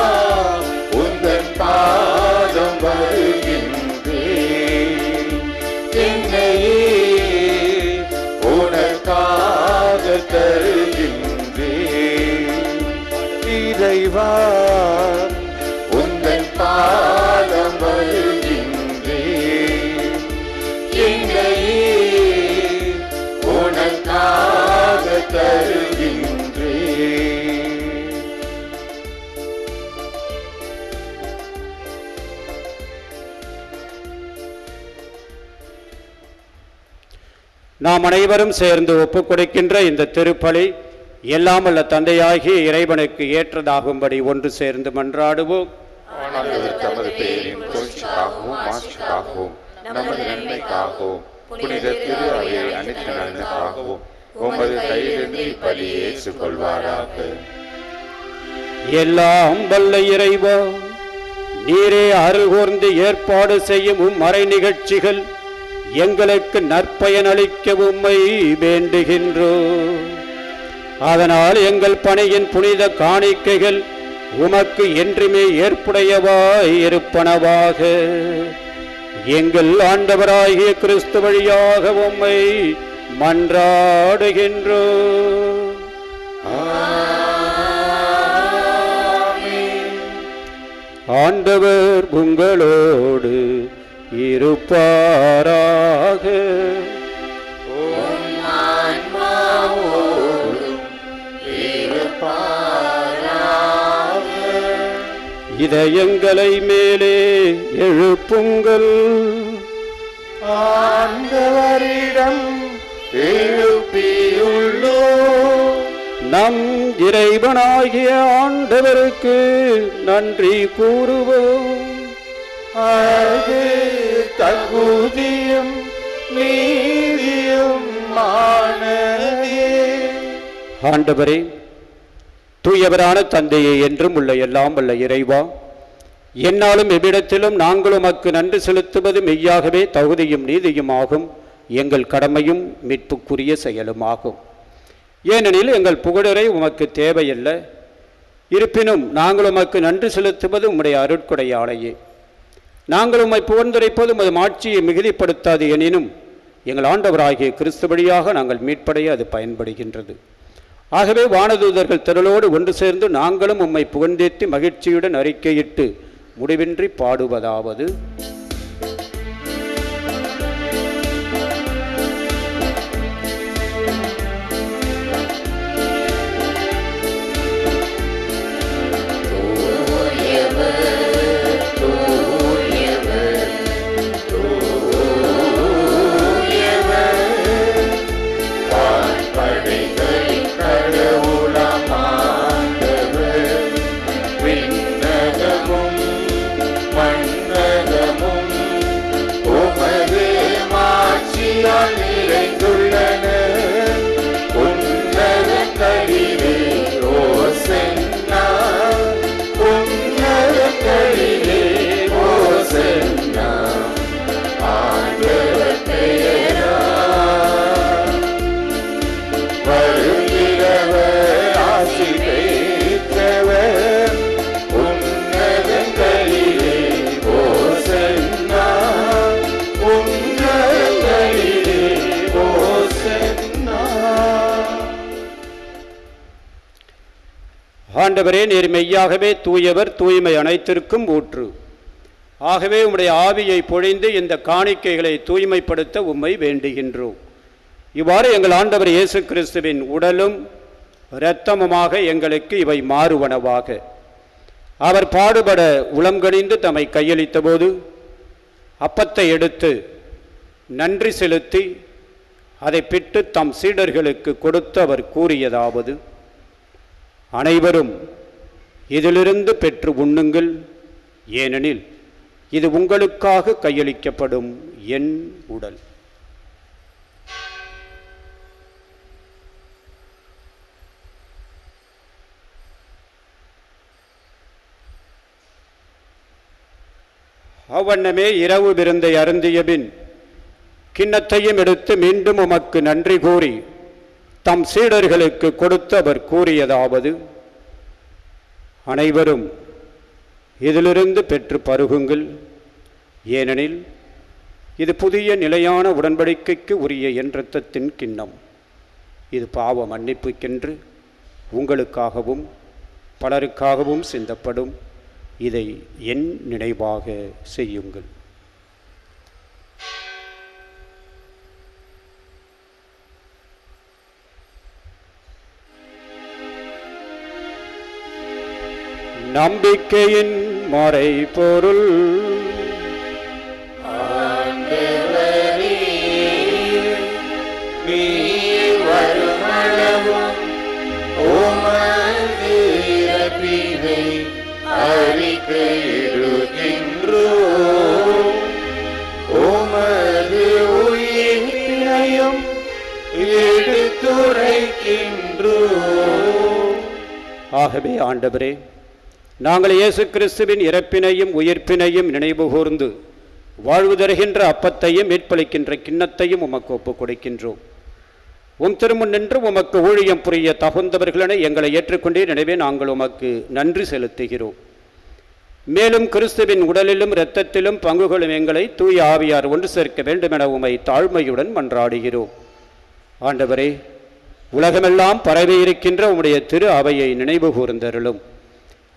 உந்தன் பாதம் வருகின்றேன். என்னையே உனக்காக தருகின்றேன். இறைவா உந்தன் பாதம் வருகின்றேன். உனக்காக தருகின்றேன். நாம் அனைவரும் சேர்ந்து ஒப்புக் கொடுக்கின்ற இந்த திருப்பலி எல்லாம் வல்ல தந்தையாகிய இறைவனுக்கு ஏற்றதாகும்படி ஒன்று சேர்ந்து மன்றாடுவோம். நமது பேரின் புகழ்ச்சிக்காகவும் மாட்சிக்காகவும் நமது நன்மைக்காகவும் புனித திரு அவையை அனைத்து நன்மைக்காகவும் உமது கையிலிருந்து இப்பலியை ஏற்றுக்கொள்வாராக. எல்லாம் வல்ல இறைவா, நீரே அருள் கூர்ந்து ஏற்பாடு செய்யும் மறை நிகழ்ச்சிகள் எங்களுக்கு நற்பயன் அளிக்க உம்மை வேண்டுகின்றோம். அதனால் எங்கள் பணியின் புனித காணிக்கைகள் உமக்கு என்றுமே ஏற்புடையவாய் இருப்பனவாக. எங்கள் ஆண்டவராகிய கிறிஸ்து வழியாக உம்மை மன்றாடுகின்றோம். ஆண்டவர் உங்களோடு இருப்பாராக. இதயங்களை மேலே எழுப்புங்கள். ஆண்டவரிடம் எழுப்பியுள்ளோம். நம் இறைவனாகிய ஆண்டவருக்கு நன்றி கூறுவோம். அது தகுதியும் நீதியும் ஆனதே. ஆண்டவரே, தூயவரான தந்தையே, என்றும் உள்ள எல்லாம் வல்ல இறைவா, என்னாலும் எவ்விடத்திலும் நாங்கள் உமக்கு நன்றி செலுத்துவது மெய்யாகவே தகுதியும் நீதியும் ஆகும், எங்கள் கடமையும் மீட்புக்குரிய செயலுமாகும். ஏனெனில் எங்கள் புகழரை உமக்கு தேவையல்ல, இருப்பினும் நாங்கள் உமக்கு நன்றி செலுத்துவது உம்முடைய அருட்கொடையாலேயே. நாங்கள் உம்மை புகழ்ந்துரைப்பது உமது மாட்சியை மிகுதிப்படுத்தாது, எனினும் எங்கள் ஆண்டவராகிய கிறிஸ்து வழியாக நாங்கள் மீட்படைய அது பயன்படுகின்றது. ஆகவே வானதூதர்கள் திரளோடு ஒன்று சேர்ந்து நாங்களும் உம்மை புகழ்ந்தேத்தி மகிழ்ச்சியுடன் அறிக்கையிட்டு முடிவின்றி பாடுவதாவது: ஆண்டவரே, நீர் மெய்யாகவே தூயவர், தூய்மை அனைத்திற்கும் ஊற்று. ஆகவே உம்முடைய ஆவியை பொழிந்து இந்த காணிக்கைகளை தூய்மைப்படுத்த உம்மை வேண்டுகின்றோம். இவ்வாறு எங்கள் ஆண்டவர் இயேசு கிறிஸ்துவின் உடலும் இரத்தமுமாக எங்களுக்கு இவை மாறுவனவாக. அவர் பாடுபட உளம்கனிந்து தம்மை கையளித்த போது அப்பத்தை எடுத்து நன்றி செலுத்தி அதை பிட்டு தம் சீடர்களுக்கு கொடுத்து அவர் கூறியதாவது: அனைவரும் இதிலிருந்து பெற்று உண்ணுங்கள், ஏனெனில் இது உங்களுக்காக கையளிக்கப்படும் என் உடல். அவ்வண்ணமே இரவு விருந்தை அருந்திய பின் கிண்ணத்தையும் எடுத்து மீண்டும் உமக்கு நன்றி கூறி தம் சீடர்களுக்கு கொடுத்து அவர் கூறியதாவது: அனைவரும் இதிலிருந்து பெற்று பருகுங்கள், ஏனெனில் இது புதிய நிலையான உடன்படிக்கைக்கு உரிய என் இரத்தத்தின் கிண்ணம். இது பாவ மன்னிப்புக்கென்று உங்களுக்காகவும் பலருக்காகவும் சிந்தப்படும். இதை என் நினைவாக செய்யுங்கள். நம்பிக்கையின் மறைபொருள். ஆண்டவரே, நீர் வருமளவும் உமது இறப்பினை அறிக்கையிடுகின்றோம், உமது உயிர்ப்பினையும் எடுத்துரைக்கின்றோம். ஆகவே ஆண்டவரே, நாங்கள் இயேசு கிறிஸ்துவின் இறப்பினையும் உயிர்ப்பினையும் நினைவு கூர்ந்து வாழ்வு தருகின்ற அப்பத்தையும் மீட்பளிக்கின்ற கிண்ணத்தையும் உமக்கு ஒப்புக் கொடுக்கின்றோம். உம் திருமுன் நின்று உமக்கு ஊழியம் புரிய தகுந்தவர்களென எங்களை ஏற்றுக்கொண்டே நினைவே நாங்கள் உமக்கு நன்றி செலுத்துகிறோம். மேலும் கிறிஸ்துவின் உடலிலும் இரத்தத்திலும் பங்குகளும் எங்களை தூய ஆவியார் ஒன்று சேர்க்க வேண்டுமென உமை தாழ்மையுடன் மன்றாடுகிறோம். ஆண்டவரே, உலகமெல்லாம் பரவி இருக்கின்ற உம்முடைய திரு அவையை நினைவு கூர்ந்தருளும்.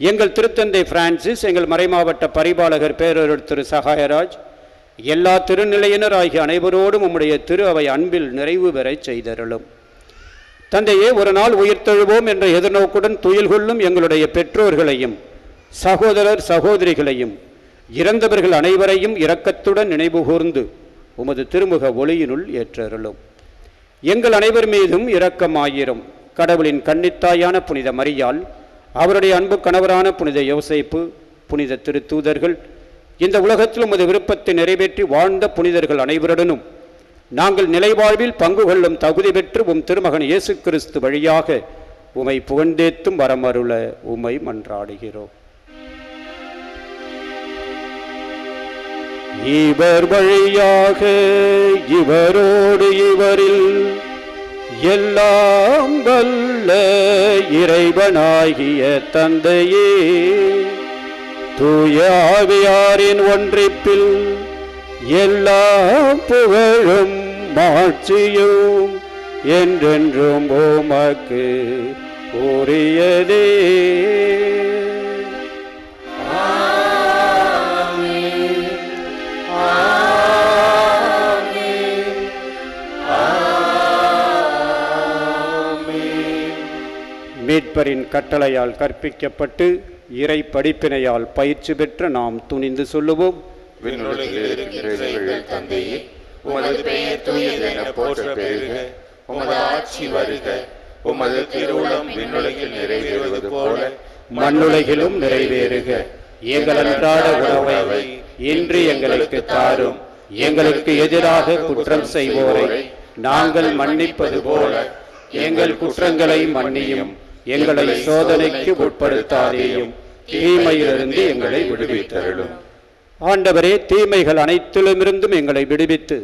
எங்கள் திருத்தந்தை பிரான்சிஸ், எங்கள் மறைமாவட்ட பரிபாலகர் பேரொருள் திரு சகாயராஜ், எல்லா திருநிலையினர் ஆகிய அனைவரோடும் உம்முடைய திரு அவை அன்பில் நிறைவு பெறச் செய்தருளும். தந்தையே, ஒரு நாள் உயிர்த்தெழுவோம் என்ற எதிர்நோக்குடன் துயில் கொள்ளும் எங்களுடைய பெற்றோர்களையும் சகோதரர் சகோதரிகளையும் இறந்தவர்கள் அனைவரையும் இரக்கத்துடன் நினைவு கூர்ந்து உமது திருமுக ஒளியினுள் ஏற்றருளும். எங்கள் அனைவர் மீதும் இரக்கமாயிரும். கடவுளின் கன்னித்தாயான புனித மரியாள், அவருடைய அன்பு கணவரான புனித யோசேப்பு, புனித திருத்தூதர்கள், இந்த உலகத்தில் உமது விருப்பத்தை நிறைவேற்றி வாழ்ந்த புனிதர்கள் அனைவருடனும் நாங்கள் நிலைவாழ்வில் பங்கு கொள்ளும் தகுதி பெற்று உம் திருமகன் இயேசு கிறிஸ்து வழியாக உமை புகழ்ந்தேத்தும் வரமருள உமை மன்றாடுகிறோம். இவர் வழியாக இவரோடு இவரில் எல்லாம் வல்ல இறைவனாகிய தந்தையே, தூய ஆவியாரின் ஒன்றிப்பில் எல்லா புகழும் மாட்சியும் என்றென்றும் உமக்கு உரியதே. மீட்பரின் கட்டளையால் கற்பிக்கப்பட்டு இறை படிப்பினையால் பயிற்சி பெற்ற நாம் துணிந்து சொல்லுவோம். விண்ணுலகில் இருக்கிற எங்கள் தந்தையே, உமது பெயர் தூயதென போற்ற பெறுக. உமது ஆட்சி வருக. உமது திருவுளம் விண்ணுலகில் நிறைவேறுவது போல மண்ணுலகிலும் நிறைவேறுக. எங்கள் அன்றாட உணவை இன்று எங்களுக்கு தாரும். எங்களுக்கு எதிராக குற்றம் செய்வோரை நாங்கள் மன்னிப்பது போல எங்கள் குற்றங்களை மன்னியும். எங்களை சோதனைக்கு உட்படுத்தாதேயும், தீமையிலிருந்து எங்களை விடுவித்தருளும். ஆண்டவரே, தீமைகள் அனைத்திலுமிருந்தும் எங்களை விடுவித்து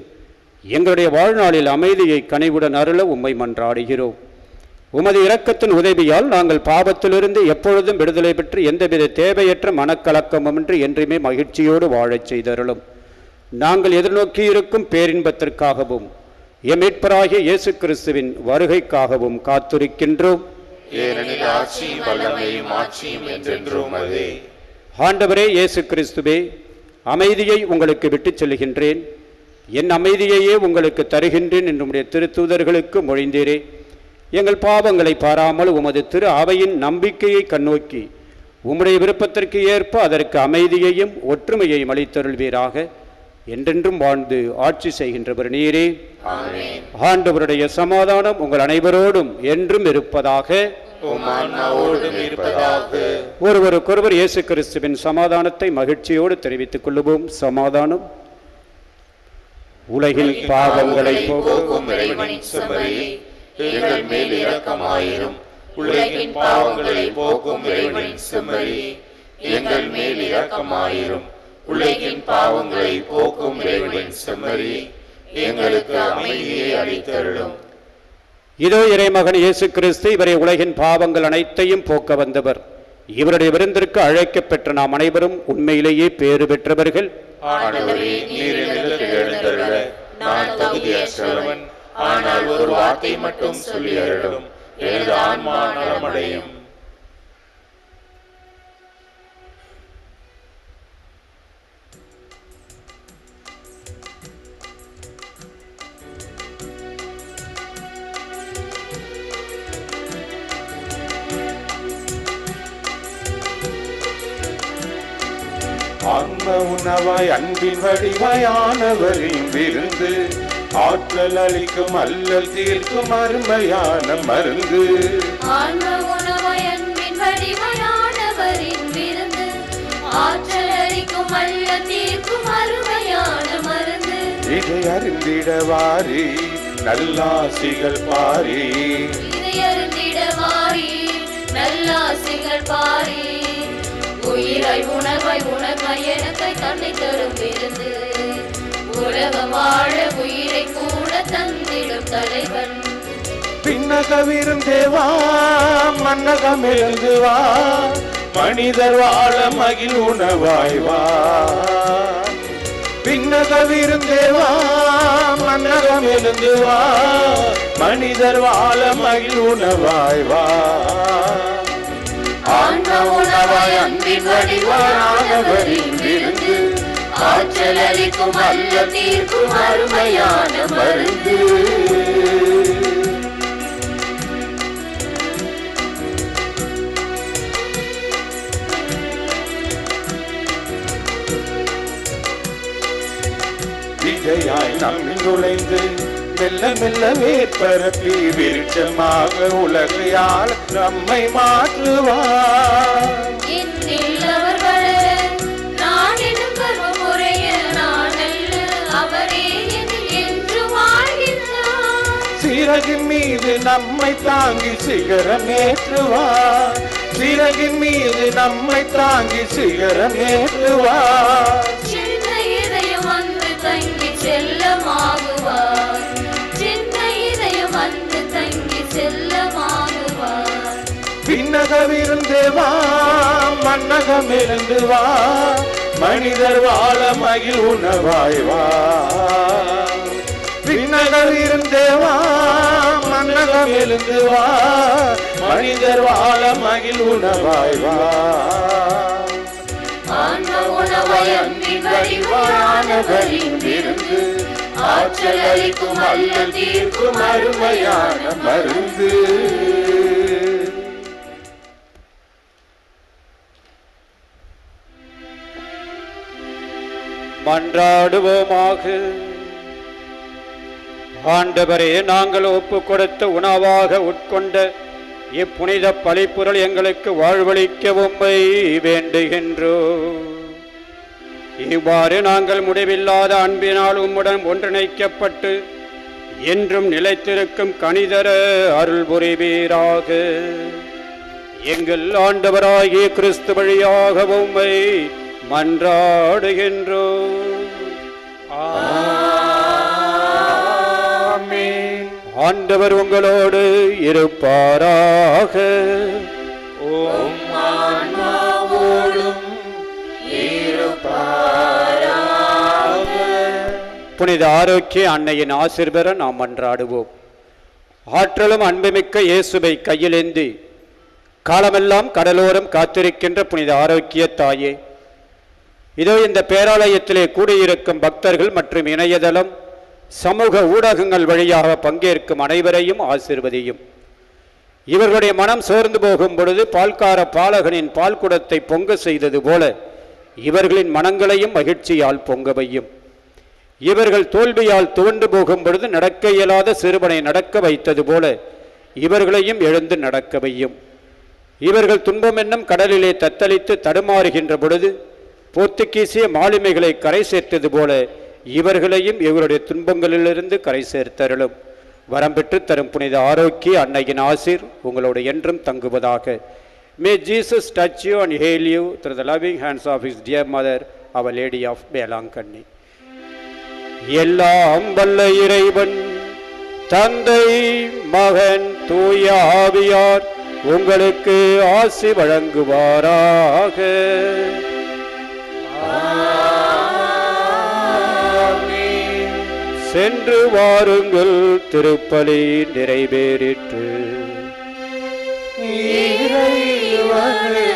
எங்களுடைய வாழ்நாளில் அமைதியை கனிவுடன் அருள உம்மை மன்றாடுகிறோம். உமது இரக்கத்தின் உதவியால் நாங்கள் பாவத்திலிருந்து எப்பொழுதும் விடுதலை பெற்று எந்தவித தேவையற்ற மனக்கலக்கமின்றி என்றுமே மகிழ்ச்சியோடு வாழச் செய்தருளும். நாங்கள் எதிர்நோக்கி இருக்கும் பேரின்பத்திற்காகவும் எம் மீட்பராகிய இயேசு கிறிஸ்துவின் வருகைக்காகவும் காத்திருக்கின்றோம். ஏனெனில் ஆட்சியும் வல்லமையும் ஆட்சியும் என்றென்றும் அதே. ஆண்டவரே இயேசு கிறிஸ்துவே, அமைதியை உங்களுக்கு விட்டுச் செல்கின்றேன், என் அமைதியையே உங்களுக்கு தருகின்றேன் என்னுடைய திருத்தூதர்களுக்கு மொழிந்தீரே. எங்கள் பாவங்களை பாராமல் உமது திரு அவையின் நம்பிக்கையை கண்ணோக்கி உம்முடைய விருப்பத்திற்கு ஏற்ப அதற்கு அமைதியையும் ஒற்றுமையையும் அளித்தருள்வீராக. என்றென்றும் வாழ்ந்து ஆட்சி செய்கின்றவர் நீரே. ஆண்டவருடைய சமாதானம் உங்கள் அனைவரோடும் என்றும் இருப்பதாக. ஒருவருக்கொருவர் இயேசு கிறிஸ்துவின் சமாதானத்தை மகிழ்ச்சியோடு தெரிவித்துக் கொள்ளுவோம். சமாதானம். உலகின் பாவங்களை போக்கும் இறைவனின் செம்மறியே, எங்கள் மேல் இரக்கமாயிரும். உலகின் பாவங்களை போக்கும் இறைவனின் செம்மறியே, எங்கள் மேல் இரக்கமாயிரும். உலகின் பாவங்களை போக்கும் இறைவனின் செம்மறியே, எங்களுக்கு அமைதியை அளித்தருளும். இதோ இறைமகன் இயேசு கிறிஸ்து, இவரை உலகின் பாவங்கள் அனைத்தையும் போக்க வந்தவர். இவருடைய விருந்திற்கு அழைக்கப்பெற்ற நாம் அனைவரும் உண்மையிலேயே பேறு பெற்றவர்கள். ஆண்டவரே, நீர் என்னிடத்தில் எழுந்தருள நான் தகுதியற்றவன். ஆனால் ஒரு வார்த்தை மட்டும் சொல்லி அருளும், எனது ஆன்மா நலமடையும். ஆன்ம உணவாய் அன்பின் வடிவாயானவரின் விருந்து, ஆற்றல் அளிக்கும் அல்லல் தீர்க்கும் அருமையான மருந்து. ஆன்ம உணவாய் அன்பின் வடிவாயானவரின் விருந்து, ஆற்றல் அளிக்கும் அல்லல் தீர்க்கும் அருமையான மருந்து. இதை அறிந்திடவாரி நல்லாசிகள் பாரி, இதை அறிந்திடவாரி நல்லாசிகள் பாரி. உயிராய் உணவாய் உணவாய் எனக்கு தன்னை தரும் விருந்து, உலகம் வாழ உயிரை கூட தந்திடும் தலைவன். பின்னகவிரும் தேவா மன்னகம் எழுந்து வா, மனிதர் வாழ மகிழ் உணவாய் வா. பின்னகவிரும் தேவா மன்னகம் எழுந்து வா, மனிதர் வாழ மகிழ் உணவாய் வா. ஆன்ம உணவாய் அன்பின் வடிவானவரின் விருந்து, ஆற்றல் அளிக்கும் அல்லல் தீர்க்கும் அருமையான மருந்து. விஜயாய் நம்மில் நுழைந்து மெல்ல மெல்ல வேற்பரப்பி விருட்சமாக உலகையால் நம்மை மாற்றுவார். என்னில் அவர் வளர நான் என்னும் கர்வமுறைய நான் அல்ல, அவரே என்னில் என்று வாழ்கின்றார். சிறகின் மீது நம்மை தாங்கி சிகரமேற்றுவார். சிறகின் மீது நம்மை தாங்கி சிகரமேற்றுவார். சின்ன இதயம் வந்து தங்கி செல்லமாகுவார். சின்ன இதயம் வந்து தங்கி செல்லமாகுவார். பின்னகவிரும் தேவா மன்னகம் இருந்து வா, மனிதர் வாழ மகிழ் உணவாய் வா. விண்ணகம் இருந்து வா, மன்னகம் எழுந்து வா, மனிதர் வாழ மகிழ் உணவாய் வா. ஆன்ம உணவாய் அன்பின் வழிவானவரின் விருந்து, ஆற்றல் அளிக்கும் அல்ல தீர்க்கும் அருமையான மருந்து. மன்றாடுவோமாக. ஆண்டவரே, நாங்கள் ஒப்பு கொடுத்த உணவாக உட்கொண்ட இப்புனித பலிப்பொருள் எங்களுக்கு வாழ்வளிக்க உம்மை வேண்டுகின்றோம். இவ்வாறு நாங்கள் முடிவில்லாத அன்பினால் உம்முடன் ஒன்றிணைக்கப்பட்டு என்றும் நிலைத்திருக்கும் கனிதர அருள் புரிவீராக. எங்கள் ஆண்டவராகிய கிறிஸ்து வழியாக உம்மை மன்றாடுகின்றோம். ஆமென். ஆண்டவர் உங்களோடு இருப்பாராக. உம் ஆன்மாவோடும் இருப்பாராக. புனித ஆரோக்கிய அன்னையின் ஆசீர்வாத நாம் மன்றாடுவோம். ஆற்றலும் அன்புமிக்க இயேசுவை கையிலேந்தி காலமெல்லாம் கடலோரம் காத்திருக்கின்ற புனித ஆரோக்கிய தாயே, இதோ இந்த பேராலயத்திலே கூடியிருக்கும் பக்தர்கள் மற்றும் இணையதளம் சமூக ஊடகங்கள் வழியாக பங்கேற்கும் அனைவரையும் ஆசீர்வதியும். இவர்களுடைய மனம் சோர்ந்து போகும் பொழுது பால்கார பாலகனின் பால் குடத்தை பொங்க செய்தது போல இவர்களின் மனங்களையும் மகிழ்ச்சியால் பொங்க வையும். இவர்கள் தோல்வியால் துவண்டு போகும் பொழுது நடக்க இயலாத சிறுவனை நடக்க வைத்தது போல இவர்களையும் எழுந்து நடக்க வையும். இவர்கள் துன்பம் என்னும் கடலிலே தத்தளித்து தடுமாறுகின்ற பொழுது போர்த்துகீசிய மாலுமிகளை கரை சேர்த்தது போல இவர்களையும் இவருடைய துன்பங்களிலிருந்து கரை சேர்த்தருளும். வரம்பெற்று தரும் புனித ஆரோக்கிய அன்னையின் ஆசீர் உங்களோடு என்றும் தங்குவதாக. May Jesus touch you and heal you through the loving hands of his dear mother, Our Lady of Belankanni. எல்லாம் வல்ல இறைவன் தந்தை, மகன், தூய ஆவியார் உங்களுக்கு ஆசி வழங்குவாராக. சென்று வாருங்கள், திருப்பலி நிறைவேறிற்று. இறைவனே